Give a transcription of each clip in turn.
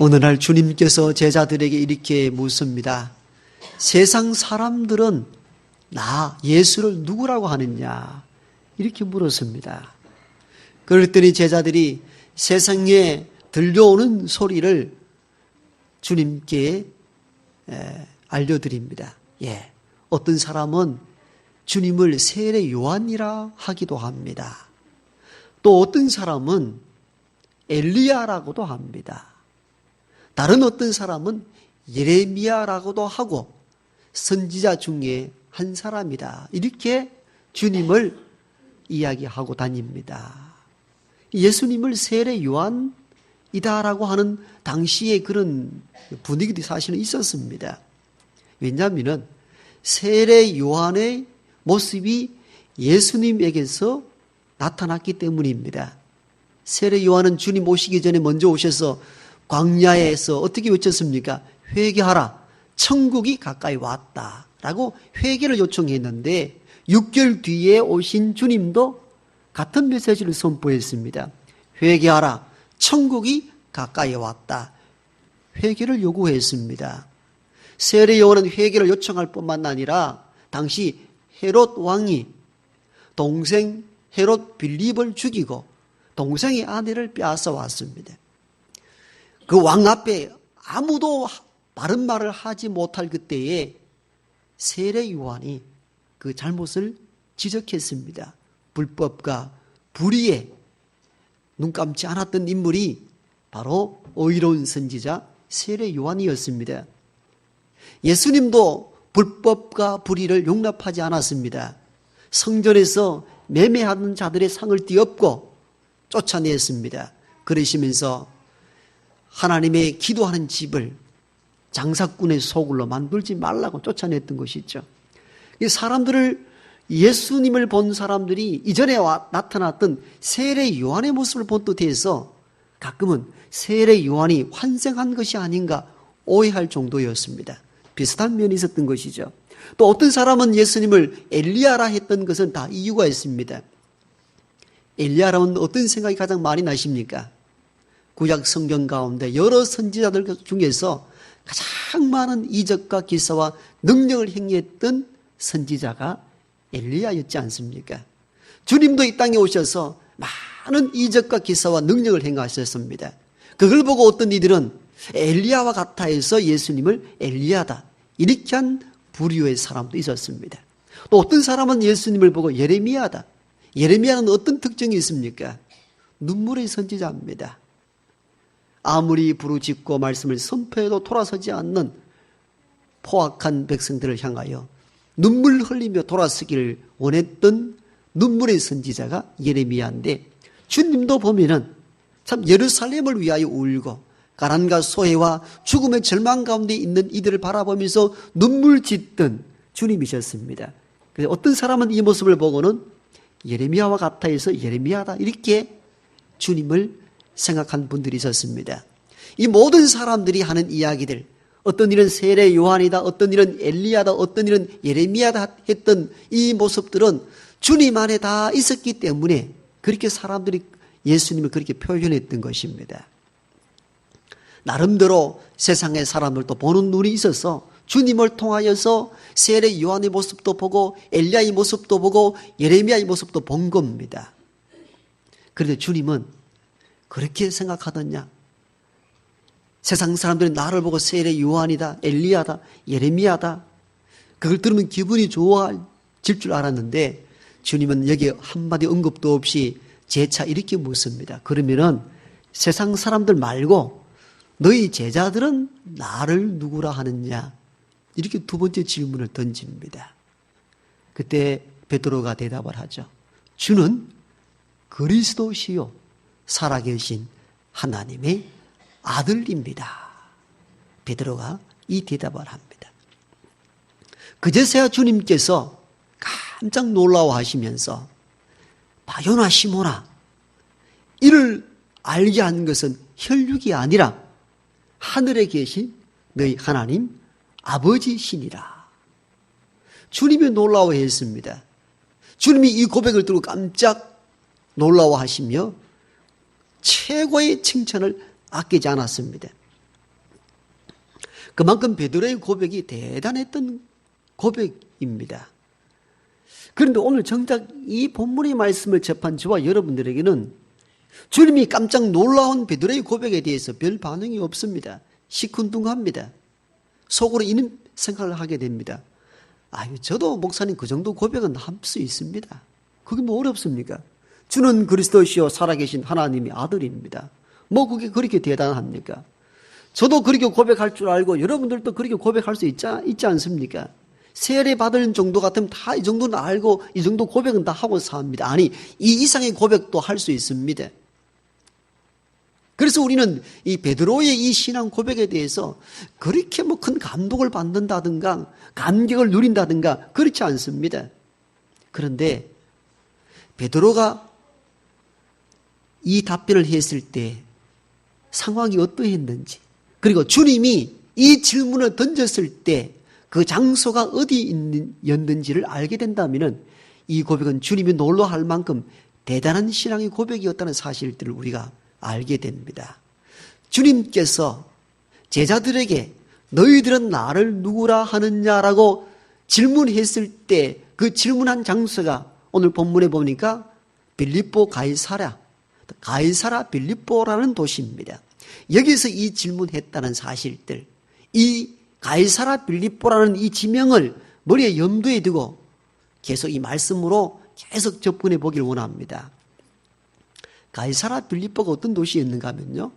오늘날 주님께서 제자들에게 이렇게 묻습니다. 세상 사람들은 나 예수를 누구라고 하느냐 이렇게 물었습니다. 그랬더니 제자들이 세상에 들려오는 소리를 주님께 알려드립니다. 어떤 사람은 주님을 세례 요한이라 하기도 합니다. 또 어떤 사람은 엘리야라고도 합니다. 다른 어떤 사람은 예레미야라고도 하고 선지자 중에 한 사람이다. 이렇게 주님을 이야기하고 다닙니다. 예수님을 세례 요한이다라고 하는 당시에 그런 분위기도 사실은 있었습니다. 왜냐하면 세례 요한의 모습이 예수님에게서 나타났기 때문입니다. 세례 요한은 주님 오시기 전에 먼저 오셔서 광야에서 어떻게 외쳤습니까? 회개하라. 천국이 가까이 왔다라고 회개를 요청했는데 6개월 뒤에 오신 주님도 같은 메시지를 선포했습니다. 회개하라. 천국이 가까이 왔다. 회개를 요구했습니다. 세례 요한은 회개를 요청할 뿐만 아니라 당시 헤롯 왕이 동생 헤롯 빌립을 죽이고 동생의 아내를 빼앗아 왔습니다. 그 왕 앞에 아무도 바른 말을 하지 못할 그때에 세례 요한이 그 잘못을 지적했습니다. 불법과 불의에 눈 감지 않았던 인물이 바로 의로운 선지자 세례 요한이었습니다. 예수님도 불법과 불의를 용납하지 않았습니다. 성전에서 매매하는 자들의 상을 띄엎고 쫓아냈습니다. 그러시면서 하나님의 기도하는 집을 장사꾼의 소굴로 만들지 말라고 쫓아냈던 것이죠. 사람들을 예수님을 본 사람들이 이전에 나타났던 세례 요한의 모습을 본 듯해서 가끔은 세례 요한이 환생한 것이 아닌가 오해할 정도였습니다. 비슷한 면이 있었던 것이죠. 또 어떤 사람은 예수님을 엘리야라 했던 것은 다 이유가 있습니다. 엘리야라면 어떤 생각이 가장 많이 나십니까? 구약 성경 가운데 여러 선지자들 중에서 가장 많은 이적과 기사와 능력을 행했던 선지자가 엘리야였지 않습니까? 주님도 이 땅에 오셔서 많은 이적과 기사와 능력을 행하셨습니다. 그걸 보고 어떤 이들은 엘리야와 같아 해서 예수님을 엘리야다 이렇게 한 부류의 사람도 있었습니다. 또 어떤 사람은 예수님을 보고 예레미야다. 예레미야는 어떤 특징이 있습니까? 눈물의 선지자입니다. 아무리 부르짖고 말씀을 선포해도 돌아서지 않는 포악한 백성들을 향하여 눈물 흘리며 돌아서기를 원했던 눈물의 선지자가 예레미야인데 주님도 보면은 참 예루살렘을 위하여 울고 가난과 소외와 죽음의 절망 가운데 있는 이들을 바라보면서 눈물 짓던 주님이셨습니다. 그래서 어떤 사람은 이 모습을 보고는 예레미야와 같아 해서 예레미야다 이렇게 주님을 생각한 분들이 있었습니다. 이 모든 사람들이 하는 이야기들 어떤 일은 세례 요한이다 어떤 일은 엘리야다 어떤 일은 예레미야다 했던 이 모습들은 주님 안에 다 있었기 때문에 그렇게 사람들이 예수님을 그렇게 표현했던 것입니다. 나름대로 세상의 사람들도 보는 눈이 있어서 주님을 통하여서 세례 요한의 모습도 보고 엘리야의 모습도 보고 예레미야의 모습도 본 겁니다. 그런데 주님은 그렇게 생각하더냐? 세상 사람들이 나를 보고 세례 요한이다, 엘리야다, 예레미야다. 그걸 들으면 기분이 좋아질 줄 알았는데 주님은 여기에 한마디 언급도 없이 재차 이렇게 묻습니다. 그러면은 세상 사람들 말고 너희 제자들은 나를 누구라 하느냐? 이렇게 두 번째 질문을 던집니다. 그때 베드로가 대답을 하죠. 주는 그리스도시요 살아계신 하나님의 아들입니다. 베드로가 이 대답을 합니다. 그제서야 주님께서 깜짝 놀라워하시면서 바요나 시몬아 이를 알게 한 것은 혈육이 아니라 하늘에 계신 너희 하나님 아버지시니라. 주님이 놀라워했습니다. 주님이 이 고백을 듣고 깜짝 놀라워하시며 최고의 칭찬을 아끼지 않았습니다. 그만큼 베드로의 고백이 대단했던 고백입니다. 그런데 오늘 정작 이 본문의 말씀을 접한 저와 여러분들에게는 주님이 깜짝 놀라운 베드로의 고백에 대해서 별 반응이 없습니다. 시큰둥합니다. 속으로 이런 생각을 하게 됩니다. 아유, 저도 목사님 그 정도 고백은 할 수 있습니다. 그게 뭐 어렵습니까? 주는 그리스도시요 살아계신 하나님의 아들입니다. 뭐 그게 그렇게 대단합니까? 저도 그렇게 고백할 줄 알고 여러분들도 그렇게 고백할 수 있지 않습니까? 세례 받을 정도 같으면 다 이 정도는 알고 이 정도 고백은 다 하고 삽니다. 아니, 이 이상의 고백도 할 수 있습니다. 그래서 우리는 이 베드로의 이 신앙 고백에 대해서 그렇게 뭐 큰 감동을 받는다든가 감격을 누린다든가 그렇지 않습니다. 그런데 베드로가 이 답변을 했을 때 상황이 어떠했는지, 그리고 주님이 이 질문을 던졌을 때 그 장소가 어디였는지를 알게 된다면 이 고백은 주님이 놀라할 만큼 대단한 신앙의 고백이었다는 사실들을 우리가 알게 됩니다. 주님께서 제자들에게 너희들은 나를 누구라 하느냐라고 질문했을 때 그 질문한 장소가 오늘 본문에 보니까 빌립보 가이사랴 빌립보라는 도시입니다. 여기서 이 질문했다는 사실들, 이 가이사랴 빌립보라는 이 지명을 머리에 염두에 두고 계속 이 말씀으로 계속 접근해 보기를 원합니다. 가이사랴 빌립보가 어떤 도시였는가 하면요,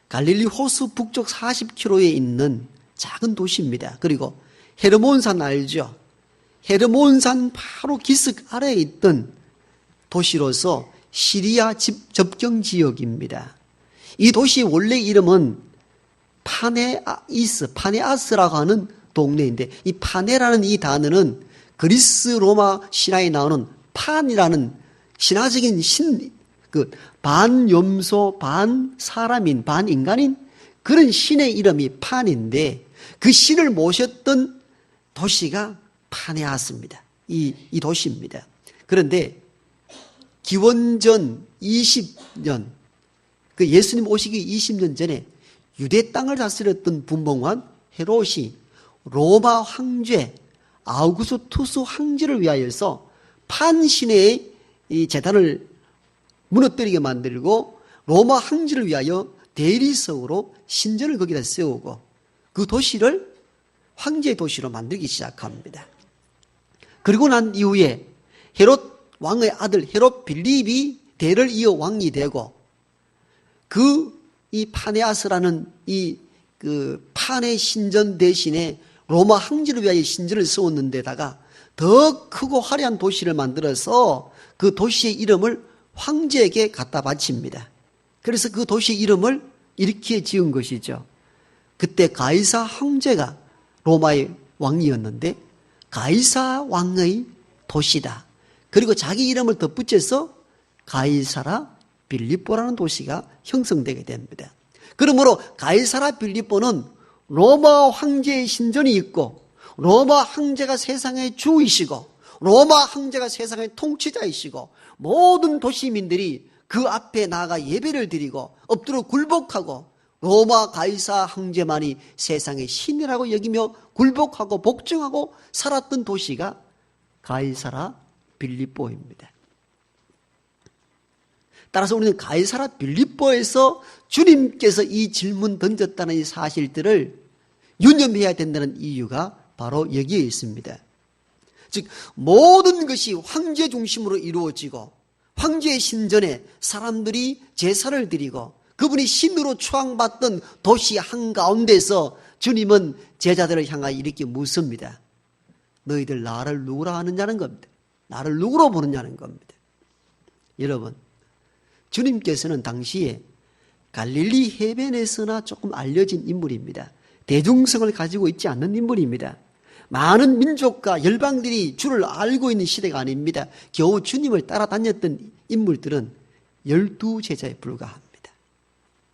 갈릴리 호수 북쪽 40km에 있는 작은 도시입니다. 그리고 헤르몬산 알죠? 헤르몬산 바로 기슭 아래에 있던 도시로서 시리아 접경 지역입니다. 이 도시의 원래 이름은 파네아스라고 하는 동네인데, 이 파네라는 이 단어는 그리스 로마 신화에 나오는 판이라는 신화적인 반염소, 반 사람인, 반 인간인 그런 신의 이름이 판인데, 그 신을 모셨던 도시가 파네아스입니다. 이 도시입니다. 그런데 기원전 20년, 그 예수님 오시기 20년 전에 유대 땅을 다스렸던 분봉왕 헤롯이 로마 황제 아우구스투스 황제를 위하여서 판신의 이 재단을 무너뜨리게 만들고 로마 황제를 위하여 대리석으로 신전을 거기다 세우고 그 도시를 황제의 도시로 만들기 시작합니다. 그리고 난 이후에 헤롯 왕의 아들 헤롯 빌립이 대를 이어 왕이 되고 이 파네아스라는 그 판의 신전 대신에 로마 황제를 위하여 신전을 세웠는데다가 더 크고 화려한 도시를 만들어서 그 도시의 이름을 황제에게 갖다 바칩니다. 그래서 그 도시의 이름을 이렇게 지은 것이죠. 그때 가이사 황제가 로마의 왕이었는데 가이사 왕의 도시다. 그리고 자기 이름을 덧붙여서 가이사라 빌립보라는 도시가 형성되게 됩니다. 그러므로 가이사라 빌립보는 로마 황제의 신전이 있고 로마 황제가 세상의 주이시고 로마 황제가 세상의 통치자이시고 모든 도시민들이 그 앞에 나아가 예배를 드리고 엎드려 굴복하고 로마 가이사 황제만이 세상의 신이라고 여기며 굴복하고 복종하고 살았던 도시가 가이사라 빌립보입니다. 따라서 우리는 가이사라 빌립보에서 주님께서 이 질문 던졌다는 이 사실들을 유념해야 된다는 이유가 바로 여기에 있습니다. 즉 모든 것이 황제 중심으로 이루어지고 황제의 신전에 사람들이 제사를 드리고 그분이 신으로 추앙받던 도시 한가운데서 주님은 제자들을 향하여 이렇게 묻습니다. 너희들 나를 누구라 하느냐는 겁니다. 나를 누구로 부르냐는 겁니다. 여러분, 주님께서는 당시에 갈릴리 해변에서나 조금 알려진 인물입니다. 대중성을 가지고 있지 않는 인물입니다. 많은 민족과 열방들이 주를 알고 있는 시대가 아닙니다. 겨우 주님을 따라다녔던 인물들은 12제자에 불과합니다.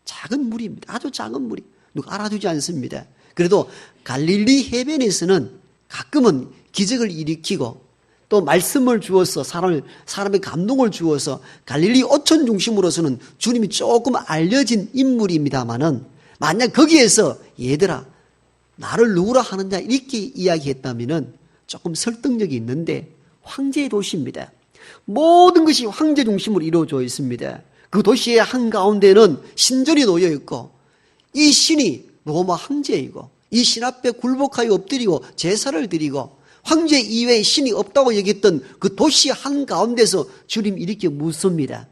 작은 무리입니다. 아주 작은 무리. 누가 알아주지 않습니다. 그래도 갈릴리 해변에서는 가끔은 기적을 일으키고 또 말씀을 주어서 사람의 감동을 주어서 갈릴리 어촌 중심으로서는 주님이 조금 알려진 인물입니다만은 만약 거기에서 얘들아 나를 누구라 하느냐 이렇게 이야기했다면 조금 설득력이 있는데 황제의 도시입니다. 모든 것이 황제 중심으로 이루어져 있습니다. 그 도시의 한가운데는 신전이 놓여 있고 이 신이 로마 황제이고 이 신 앞에 굴복하여 엎드리고 제사를 드리고 황제 이외에 신이 없다고 여겼던 그 도시 한가운데서 주님 이렇게 묻습니다.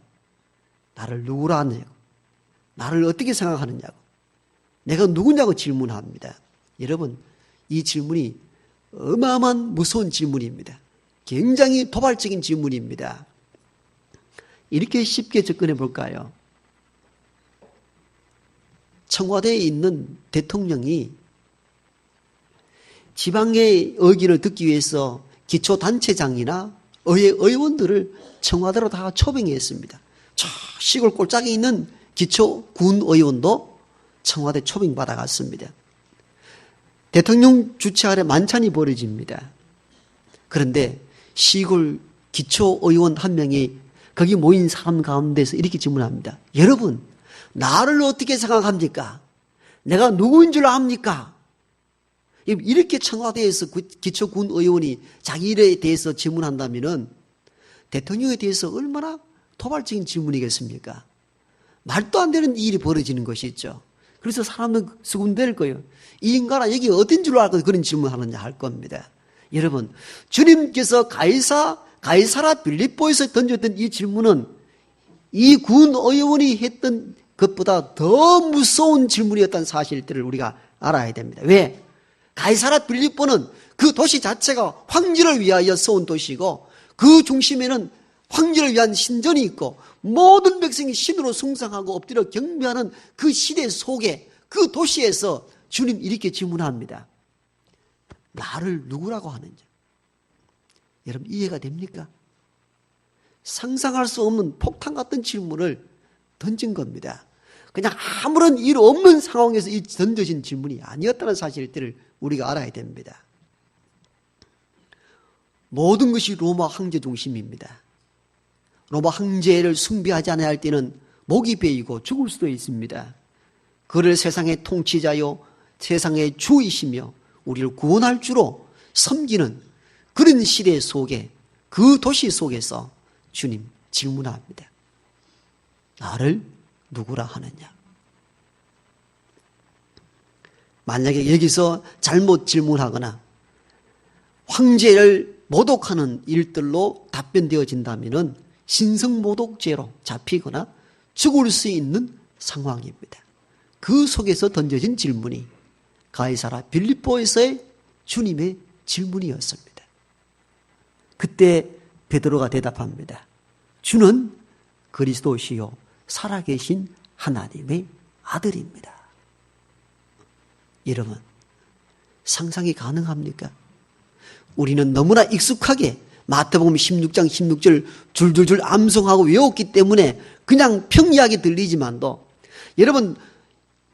나를 누구라 하느냐고, 나를 어떻게 생각하느냐고, 내가 누구냐고 질문합니다. 여러분, 이 질문이 어마어마한 무서운 질문입니다. 굉장히 도발적인 질문입니다. 이렇게 쉽게 접근해 볼까요? 청와대에 있는 대통령이 지방의 의견을 듣기 위해서 기초단체장이나 의회 의원들을 청와대로 다 초빙했습니다. 저 시골 꼴짝에 있는 기초군 의원도 청와대 초빙받아갔습니다. 대통령 주최 아래 만찬이 벌어집니다. 그런데 시골 기초의원 한 명이 거기 모인 사람 가운데서 이렇게 질문합니다. 여러분, 나를 어떻게 생각합니까? 내가 누구인 줄 압니까? 이렇게 청와대에서 기초군 의원이 자기 일에 대해서 질문한다면 대통령에 대해서 얼마나 도발적인 질문이겠습니까? 말도 안 되는 일이 벌어지는 것이죠. 그래서 사람은 수군될 거예요. 이 인간아 여기 어딘 줄 알고 그런 질문하느냐 할 겁니다. 여러분, 주님께서 가이사라 빌립보에서 던졌던 이 질문은 이 군 의원이 했던 것보다 더 무서운 질문이었다는 사실들을 우리가 알아야 됩니다. 왜? 가이사라 빌립보는 그 도시 자체가 황제를 위하여 세운 도시고 그 중심에는 황제를 위한 신전이 있고 모든 백성이 신으로 숭상하고 엎드려 경배하는 그 시대 속에 그 도시에서 주님 이렇게 질문합니다. 나를 누구라고 하느냐? 여러분 이해가 됩니까? 상상할 수 없는 폭탄 같은 질문을 던진 겁니다. 그냥 아무런 일 없는 상황에서 이 던져진 질문이 아니었다는 사실들을 우리가 알아야 됩니다. 모든 것이 로마 황제 중심입니다. 로마 황제를 숭배하지 않아야 할 때는 목이 베이고 죽을 수도 있습니다. 그를 세상의 통치자요 세상의 주이시며 우리를 구원할 주로 섬기는 그런 시대 속에 그 도시 속에서 주님 질문합니다. 나를 누구라 하느냐? 만약에 여기서 잘못 질문하거나 황제를 모독하는 일들로 답변되어진다면 신성모독죄로 잡히거나 죽을 수 있는 상황입니다. 그 속에서 던져진 질문이 가이사라 빌립보에서의 주님의 질문이었습니다. 그때 베드로가 대답합니다. 주는 그리스도시요 살아계신 하나님의 아들입니다. 여러분, 상상이 가능합니까? 우리는 너무나 익숙하게 마태복음 16장 16절 줄줄줄 암송하고 외웠기 때문에 그냥 평이하게 들리지만도 여러분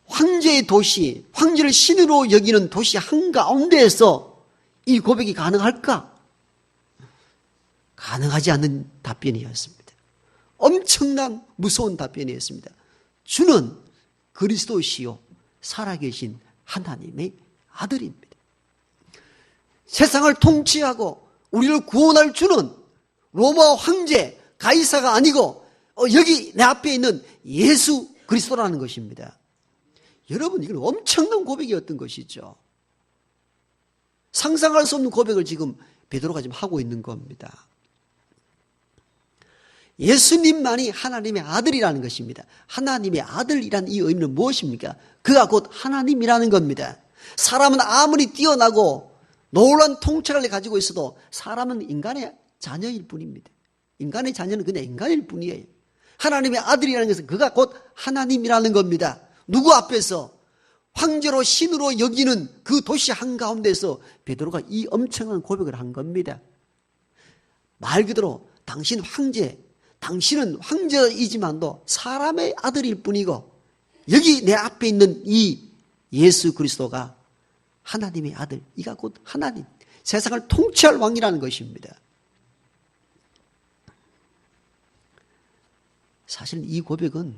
황제의 도시, 황제를 신으로 여기는 도시 한가운데에서 이 고백이 가능할까? 가능하지 않는 답변이었습니다. 엄청난 무서운 답변이었습니다. 주는 그리스도시요 살아계신 하나님의 아들입니다. 세상을 통치하고 우리를 구원할 주는 로마 황제 가이사가 아니고 여기 내 앞에 있는 예수 그리스도라는 것입니다. 여러분 이건 엄청난 고백이었던 것이죠. 상상할 수 없는 고백을 지금 베드로가 지금 하고 있는 겁니다. 예수님만이 하나님의 아들이라는 것입니다. 하나님의 아들이란 이 의미는 무엇입니까? 그가 곧 하나님이라는 겁니다. 사람은 아무리 뛰어나고 놀라운 통찰을 가지고 있어도 사람은 인간의 자녀일 뿐입니다. 인간의 자녀는 그냥 인간일 뿐이에요. 하나님의 아들이라는 것은 그가 곧 하나님이라는 겁니다. 누구 앞에서? 황제로 신으로 여기는 그 도시 한가운데서 베드로가 이 엄청난 고백을 한 겁니다. 말 그대로 당신 황제, 당신은 황제이지만도 사람의 아들일 뿐이고 여기 내 앞에 있는 이 예수 그리스도가 하나님의 아들, 이가 곧 하나님, 세상을 통치할 왕이라는 것입니다. 사실 이 고백은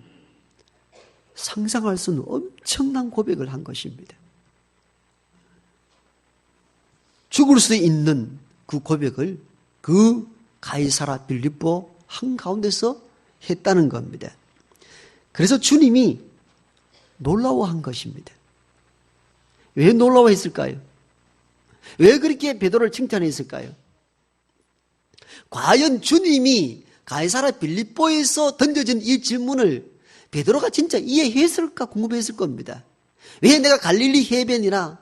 상상할 수 없는 엄청난 고백을 한 것입니다. 죽을 수 있는 그 고백을 그 가이사라 빌립보 한가운데서 했다는 겁니다. 그래서 주님이 놀라워한 것입니다. 왜 놀라워했을까요? 왜 그렇게 베드로를 칭찬했을까요? 과연 주님이 가이사라 빌립보에서 던져진 이 질문을 베드로가 진짜 이해했을까 궁금했을 겁니다. 왜 내가 갈릴리 해변이나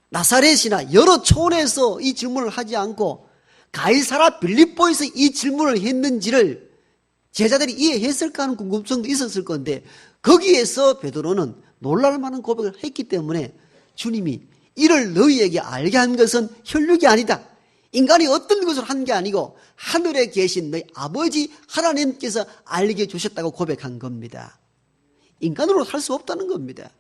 나사렛이나 여러 초원에서 이 질문을 하지 않고 가이사라 빌립보에서 이 질문을 했는지를 제자들이 이해했을까 하는 궁금성도 있었을 건데 거기에서 베드로는 놀랄 만한 고백을 했기 때문에 주님이 이를 너희에게 알게 한 것은 혈육이 아니다. 인간이 어떤 것을 한 게 아니고 하늘에 계신 너희 아버지 하나님께서 알게 주셨다고 고백한 겁니다. 인간으로 할 수 없다는 겁니다.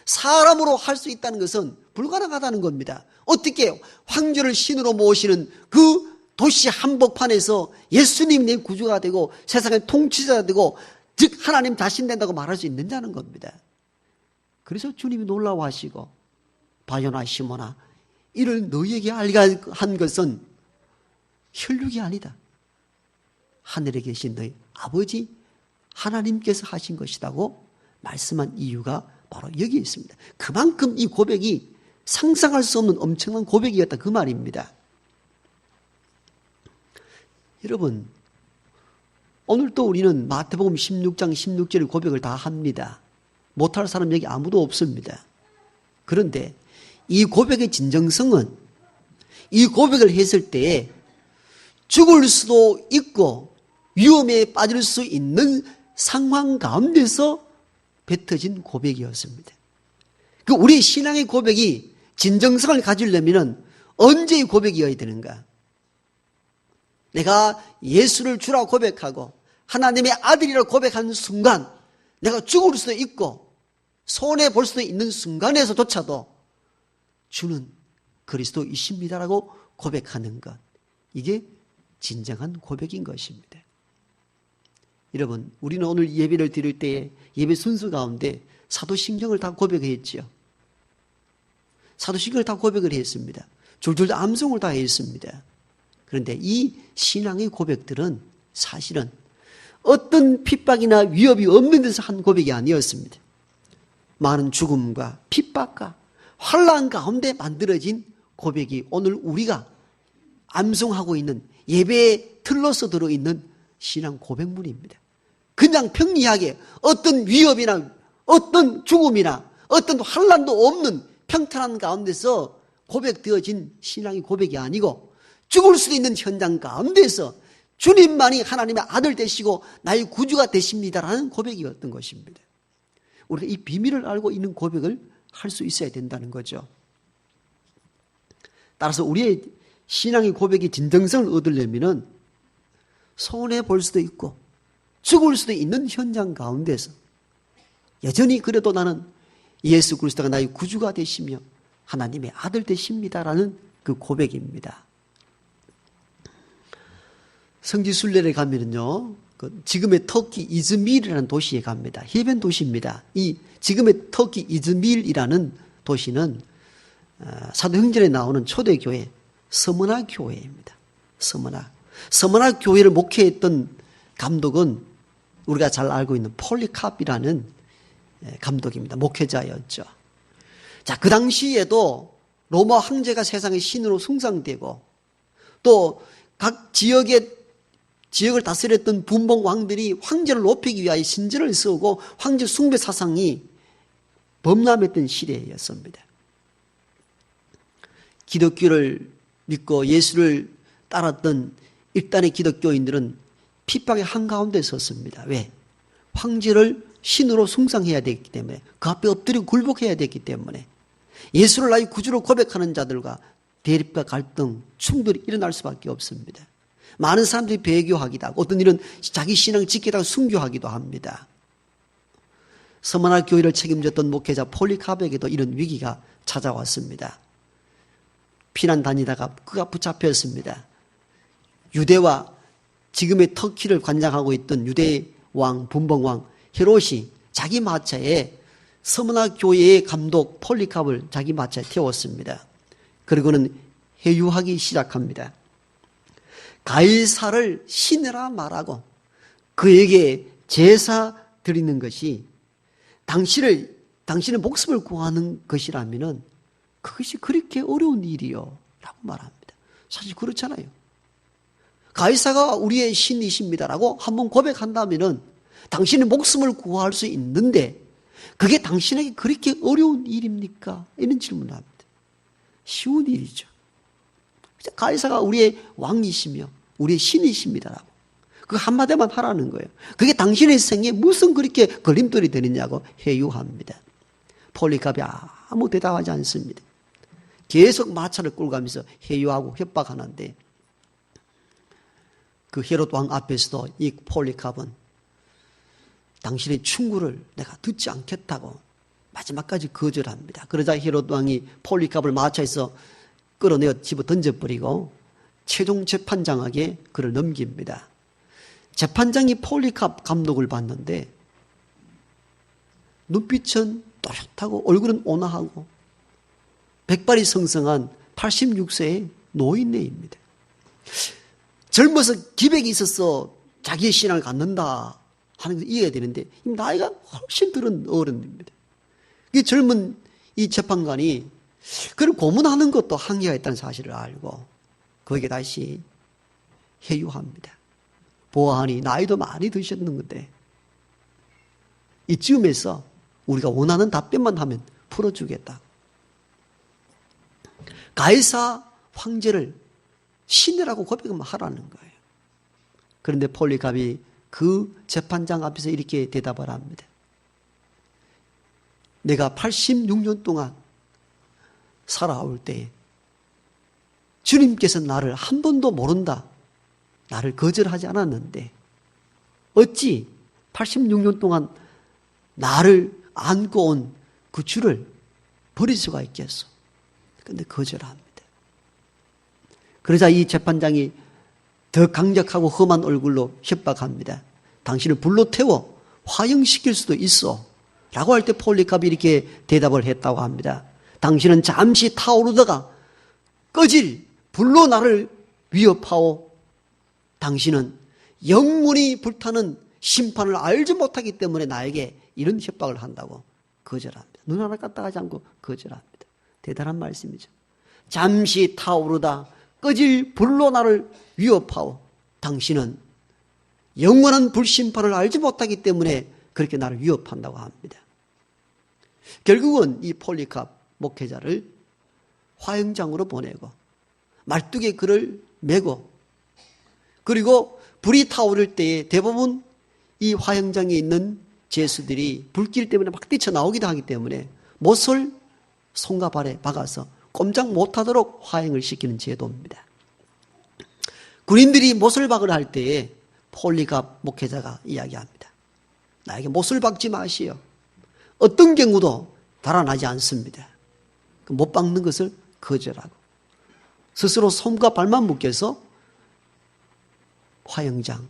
사람으로 할 수 있다는 것은 불가능하다는 겁니다. 어떻게 황제를 신으로 모시는 그 도시 한복판에서 예수님이 내 구주가 되고 세상의 통치자가 되고 즉 하나님 자신 된다고 말할 수 있느냐는 겁니다. 그래서 주님이 놀라워하시고 바요나 시모나 이를 너희에게 알게 한 것은 혈육이 아니다. 하늘에 계신 너희 아버지 하나님께서 하신 것이라고 말씀한 이유가 바로 여기에 있습니다. 그만큼 이 고백이 상상할 수 없는 엄청난 고백이었다 그 말입니다. 여러분, 오늘 또 우리는 마태복음 16장 16절 고백을 다 합니다. 못할 사람 여기 아무도 없습니다. 그런데 이 고백의 진정성은 이 고백을 했을 때에 죽을 수도 있고 위험에 빠질 수 있는 상황 가운데서 뱉어진 고백이었습니다. 그 우리 신앙의 고백이 진정성을 가지려면 언제의 고백이어야 되는가? 내가 예수를 주라고 고백하고 하나님의 아들이라고 고백하는 순간 내가 죽을 수도 있고 손해볼 수도 있는 순간에서조차도 주는 그리스도이십니다라고 고백하는 것, 이게 진정한 고백인 것입니다. 여러분, 우리는 오늘 예배를 드릴 때에 예배 순서 가운데 사도신경을 다 고백했지요. 사도신경을 다 고백을 했습니다. 줄줄 암송을 다 했습니다. 그런데 이 신앙의 고백들은 사실은 어떤 핍박이나 위협이 없는 데서 한 고백이 아니었습니다. 많은 죽음과 핍박과 환난 가운데 만들어진 고백이 오늘 우리가 암송하고 있는 예배의 틀로서 들어있는 신앙 고백문입니다. 그냥 평이하게 어떤 위협이나 어떤 죽음이나 어떤 환난도 없는 평탄한 가운데서 고백되어진 신앙의 고백이 아니고 죽을 수도 있는 현장 가운데서 주님만이 하나님의 아들 되시고 나의 구주가 되십니다라는 고백이었던 것입니다. 우리가 이 비밀을 알고 있는 고백을 할 수 있어야 된다는 거죠. 따라서 우리의 신앙의 고백이 진정성을 얻으려면 손해볼 수도 있고 죽을 수도 있는 현장 가운데서 여전히 그래도 나는 예수 그리스도가 나의 구주가 되시며 하나님의 아들 되십니다라는 그 고백입니다. 성지순례를 가면은요, 지금의 터키 이즈밀이라는 도시에 갑니다. 해변 도시입니다. 이 지금의 터키 이즈밀이라는 도시는 사도행전에 나오는 초대교회 서머나 교회입니다. 서머나 교회를 목회했던 감독은 우리가 잘 알고 있는 폴리캅이라는 감독입니다. 목회자였죠. 자, 그 당시에도 로마 황제가 세상의 신으로 숭상되고 또 각 지역을 다스렸던 분봉 왕들이 황제를 높이기 위하여 신전을 세우고 황제 숭배 사상이 범람했던 시대였습니다. 기독교를 믿고 예수를 따랐던 일단의 기독교인들은 핍박의 한가운데 섰습니다. 왜? 황제를 신으로 숭상해야 됐기 때문에, 그 앞에 엎드리고 굴복해야 됐기 때문에, 예수를 나의 구주로 고백하는 자들과 대립과 갈등, 충돌이 일어날 수밖에 없습니다. 많은 사람들이 배교하기도 하고 어떤 일은 자기 신앙을 지키다가 순교하기도 합니다. 서머나 교회를 책임졌던 목회자 폴리캅에게도 이런 위기가 찾아왔습니다. 피난 다니다가 그가 붙잡혔습니다. 유대와 지금의 터키를 관장하고 있던 유대 왕, 분봉왕 헤롯이 자기 마차에 서머나 교회의 감독 폴리캅을 자기 마차에 태웠습니다. 그리고는 회유하기 시작합니다. 가이사를 신이라 말하고 그에게 제사 드리는 것이 당신의 목숨을 구하는 것이라면 그것이 그렇게 어려운 일이요 라고 말합니다. 사실 그렇잖아요. 가이사가 우리의 신이십니다라고 한번 고백한다면 당신의 목숨을 구할 수 있는데 그게 당신에게 그렇게 어려운 일입니까? 이런 질문을 합니다. 쉬운 일이죠. 가이사가 우리의 왕이시며 우리의 신이십니다라고 그 한마디만 하라는 거예요. 그게 당신의 생에 무슨 그렇게 걸림돌이 되느냐고 회유합니다. 폴리갑이 아무 대답하지 않습니다. 계속 마차를 끌고 가면서 회유하고 협박하는데 그 헤롯 왕 앞에서도 이 폴리갑은 당신의 충고를 내가 듣지 않겠다고 마지막까지 거절합니다. 그러자 헤롯 왕이 폴리갑을 마차에서 끌어내어 집어 던져버리고 최종 재판장에게 그를 넘깁니다. 재판장이 폴리갑 감독을 봤는데 눈빛은 또렷하고 얼굴은 온화하고 백발이 성성한 86세의 노인네입니다. 젊어서 기백이 있어서 자기의 신앙을 갖는다 하는 걸 이해해야 되는데 나이가 훨씬 들은 어른입니다. 이 젊은 이 재판관이 그를 고문하는 것도 한계가 있다는 사실을 알고 거기에 다시 회유합니다. 보아하니 나이도 많이 드셨는데 이쯤에서 우리가 원하는 답변만 하면 풀어주겠다. 가이사 황제를 신이라고 고백만 하라는 거예요. 그런데 폴리갑이 그 재판장 앞에서 이렇게 대답을 합니다. 내가 86년 동안 살아올 때에 주님께서 나를 한 번도 모른다. 나를 거절하지 않았는데 어찌 86년 동안 나를 안고 온 그 주를 버릴 수가 있겠소. 그런데 거절합니다. 그러자 이 재판장이 더 강력하고 험한 얼굴로 협박합니다. 당신을 불로 태워 화형시킬 수도 있어. 라고 할 때 폴리갑이 이렇게 대답을 했다고 합니다. 당신은 잠시 타오르다가 꺼질 불로 나를 위협하오. 당신은 영문이 불타는 심판을 알지 못하기 때문에 나에게 이런 협박을 한다고 거절합니다. 눈 하나 까딱하지 않고 거절합니다. 대단한 말씀이죠. 잠시 타오르다 꺼질 불로 나를 위협하오. 당신은 영원한 불심판을 알지 못하기 때문에 그렇게 나를 위협한다고 합니다. 결국은 이 폴리갑 목회자를 화형장으로 보내고 말뚝에 그를 메고 그리고 불이 타오를 때에 대부분 이 화형장에 있는 죄수들이 불길 때문에 막 뛰쳐나오기도 하기 때문에 못을 손과 발에 박아서 꼼짝 못하도록 화형을 시키는 제도입니다. 군인들이 못을 박으려 할 때에 폴리갑 목회자가 이야기합니다. 나에게 못을 박지 마시오. 어떤 경우도 달아나지 않습니다. 못 박는 것을 거절하고 스스로 손과 발만 묶여서 화형장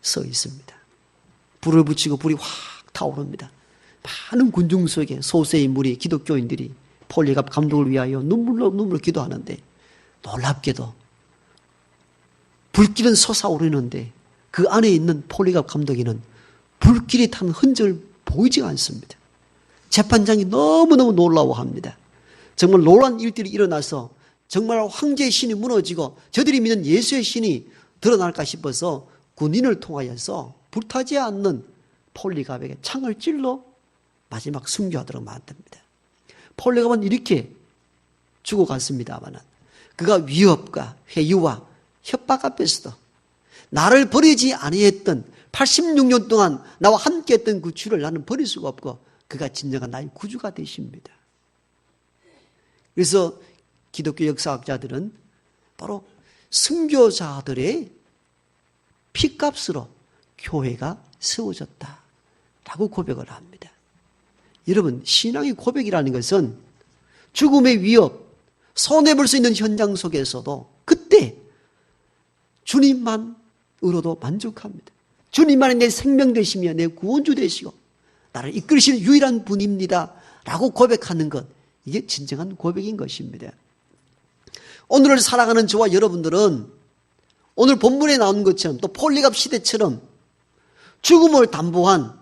서 있습니다. 불을 붙이고 불이 확 타오릅니다. 많은 군중 속에 소수의 인물이 기독교인들이 폴리갑 감독을 위하여 눈물로 기도하는데 놀랍게도 불길은 솟아오르는데 그 안에 있는 폴리갑 감독에는 불길이 탄 흔적을 보이지 않습니다. 재판장이 너무너무 놀라워합니다. 정말 놀라운 일들이 일어나서 정말 황제의 신이 무너지고 저들이 믿는 예수의 신이 드러날까 싶어서 군인을 통하여서 불타지 않는 폴리갑에게 창을 찔러 마지막 순교하도록 만듭니다. 폴리갑은 이렇게 죽어갔습니다만 그가 위협과 회유와 협박 앞에서도 나를 버리지 아니했던 86년 동안 나와 함께했던 그 주를 나는 버릴 수가 없고 그가 진정한 나의 구주가 되십니다. 그래서 기독교 역사학자들은 바로 순교자들의 피값으로 교회가 세워졌다라고 고백을 합니다. 여러분, 신앙의 고백이라는 것은 죽음의 위협, 손해볼 수 있는 현장 속에서도 그때 주님만으로도 만족합니다. 주님만이 내 생명 되시며 내 구원주 되시고 나를 이끌으시는 유일한 분입니다 라고 고백하는 것, 이게 진정한 고백인 것입니다. 오늘을 살아가는 저와 여러분들은 오늘 본문에 나온 것처럼 또 폴리갑 시대처럼 죽음을 담보한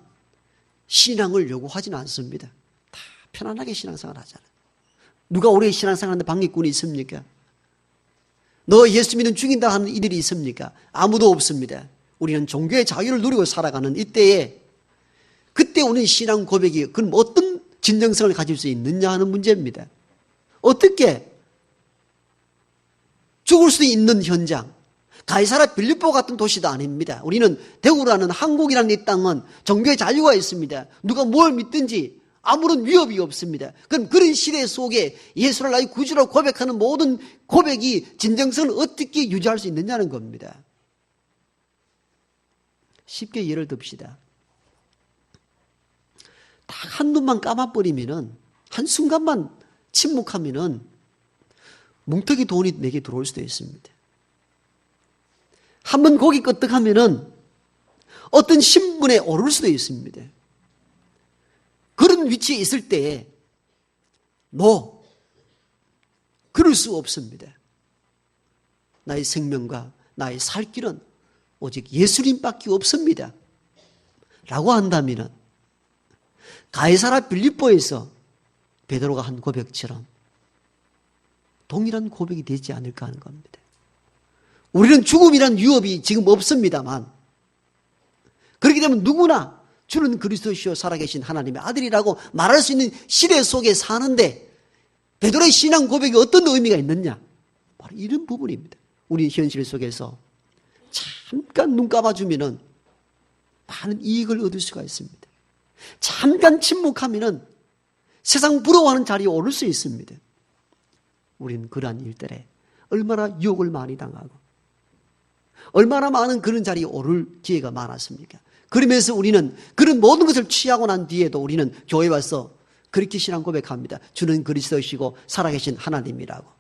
신앙을 요구하지는 않습니다. 다 편안하게 신앙생활 하잖아요. 누가 우리의 신앙생활하는데 방해꾼이 있습니까? 너 예수 믿으면 죽인다 하는 이들이 있습니까? 아무도 없습니다. 우리는 종교의 자유를 누리고 살아가는 이때에 그때 우리는 신앙 고백이 그럼 어떤 진정성을 가질 수 있느냐 하는 문제입니다. 어떻게 죽을 수 있는 현장, 가이사라 빌립보 같은 도시도 아닙니다. 우리는 대구라는 한국이라는 이 땅은 종교의 자유가 있습니다. 누가 뭘 믿든지 아무런 위협이 없습니다. 그럼 그런 시대 속에 예수를 나의 구주로 고백하는 모든 고백이 진정성을 어떻게 유지할 수 있느냐는 겁니다. 쉽게 예를 듭시다. 딱 한눈만 감아버리면은, 한순간만 침묵하면은 뭉텅이 돈이 내게 들어올 수도 있습니다. 한번 고개 끄덕하면은 어떤 신분에 오를 수도 있습니다. 그런 위치에 있을 때에 그럴 수 없습니다. 나의 생명과 나의 살 길은 오직 예수님밖에 없습니다. 라고 한다면 가이사라 빌립보에서 베드로가 한 고백처럼 동일한 고백이 되지 않을까 하는 겁니다. 우리는 죽음이란 위협이 지금 없습니다만 그렇게 되면 누구나 주는 그리스도시요 살아계신 하나님의 아들이라고 말할 수 있는 시대 속에 사는데 베드로의 신앙 고백이 어떤 의미가 있느냐? 바로 이런 부분입니다. 우리 현실 속에서 잠깐 눈 감아주면은 많은 이익을 얻을 수가 있습니다. 잠깐 침묵하면은 세상 부러워하는 자리에 오를 수 있습니다. 우리는 그러한 일들에 얼마나 유혹을 많이 당하고 얼마나 많은 그런 자리에 오를 기회가 많았습니까? 그러면서 우리는 그런 모든 것을 취하고 난 뒤에도 우리는 교회에 와서 그렇게 신앙 고백합니다. 주는 그리스도시고 살아계신 하나님이라고.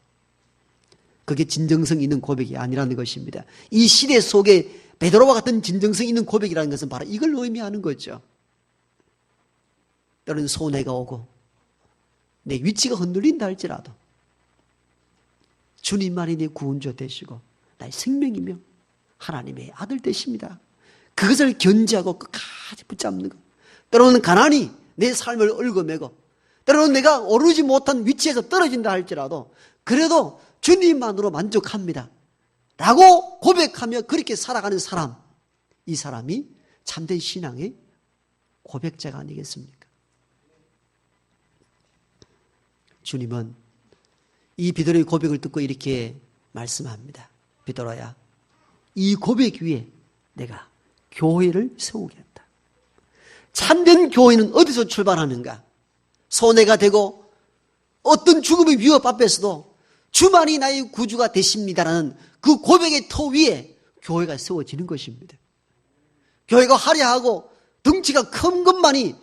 그게 진정성 있는 고백이 아니라는 것입니다. 이 시대 속에 베드로와 같은 진정성 있는 고백이라는 것은 바로 이걸 의미하는 거죠. 때로는 손해가 오고 내 위치가 흔들린다 할지라도 주님만이 내 구원자 되시고 나의 생명이며 하나님의 아들 되십니다. 그것을 견지하고 끝까지 붙잡는 것. 때로는 가난이 내 삶을 얽어매고 때로는 내가 오르지 못한 위치에서 떨어진다 할지라도 그래도 주님만으로 만족합니다. 라고 고백하며 그렇게 살아가는 사람, 이 사람이 참된 신앙의 고백자가 아니겠습니까? 주님은 이 베드로의 고백을 듣고 이렇게 말씀합니다. 베드로야, 이 고백 위에 내가 교회를 세우겠다. 참된 교회는 어디서 출발하는가? 손해가 되고 어떤 죽음의 위협 앞에서도 주만이 나의 구주가 되십니다라는 그 고백의 터 위에 교회가 세워지는 것입니다. 교회가 화려하고 덩치가 큰 것만이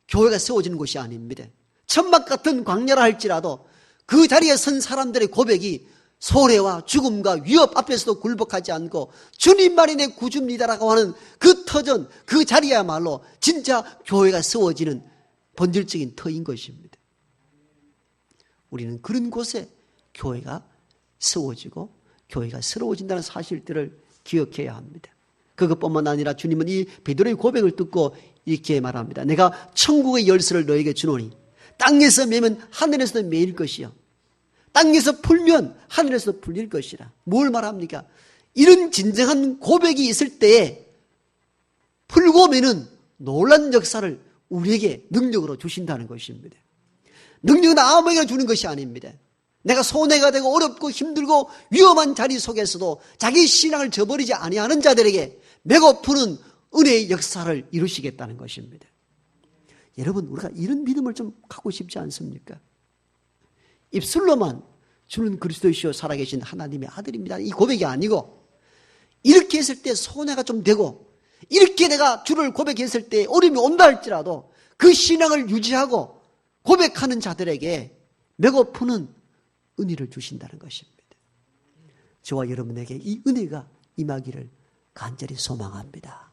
교회가 세워지는 것이 아닙니다. 천막 같은 광야라 할지라도 그 자리에 선 사람들의 고백이 소래와 죽음과 위협 앞에서도 굴복하지 않고 주님만이 내 구주입니다라고 하는 그 터전, 그 자리야말로 진짜 교회가 세워지는 본질적인 터인 것입니다. 우리는 그런 곳에 교회가 세워지고 교회가 새로워진다는 사실들을 기억해야 합니다. 그것뿐만 아니라 주님은 이 베드로의 고백을 듣고 이렇게 말합니다. 내가 천국의 열쇠를 너에게 주노니 땅에서 매면 하늘에서도 매일 것이요 땅에서 풀면 하늘에서 풀릴 것이라. 뭘 말합니까? 이런 진정한 고백이 있을 때에 풀고 매는 놀라운 역사를 우리에게 능력으로 주신다는 것입니다. 능력은 아무에게나 주는 것이 아닙니다. 내가 손해가 되고 어렵고 힘들고 위험한 자리 속에서도 자기 신앙을 저버리지 아니하는 자들에게 메고 푸는 은혜의 역사를 이루시겠다는 것입니다. 여러분, 우리가 이런 믿음을 좀 갖고 싶지 않습니까? 입술로만 주는 그리스도시요 살아계신 하나님의 아들입니다. 이 고백이 아니고 이렇게 했을 때 손해가 좀 되고 이렇게 내가 주를 고백했을 때 어려움이 온다 할지라도 그 신앙을 유지하고 고백하는 자들에게 메고 푸는 은혜를 주신다는 것입니다. 저와 여러분에게 이 은혜가 임하기를 간절히 소망합니다.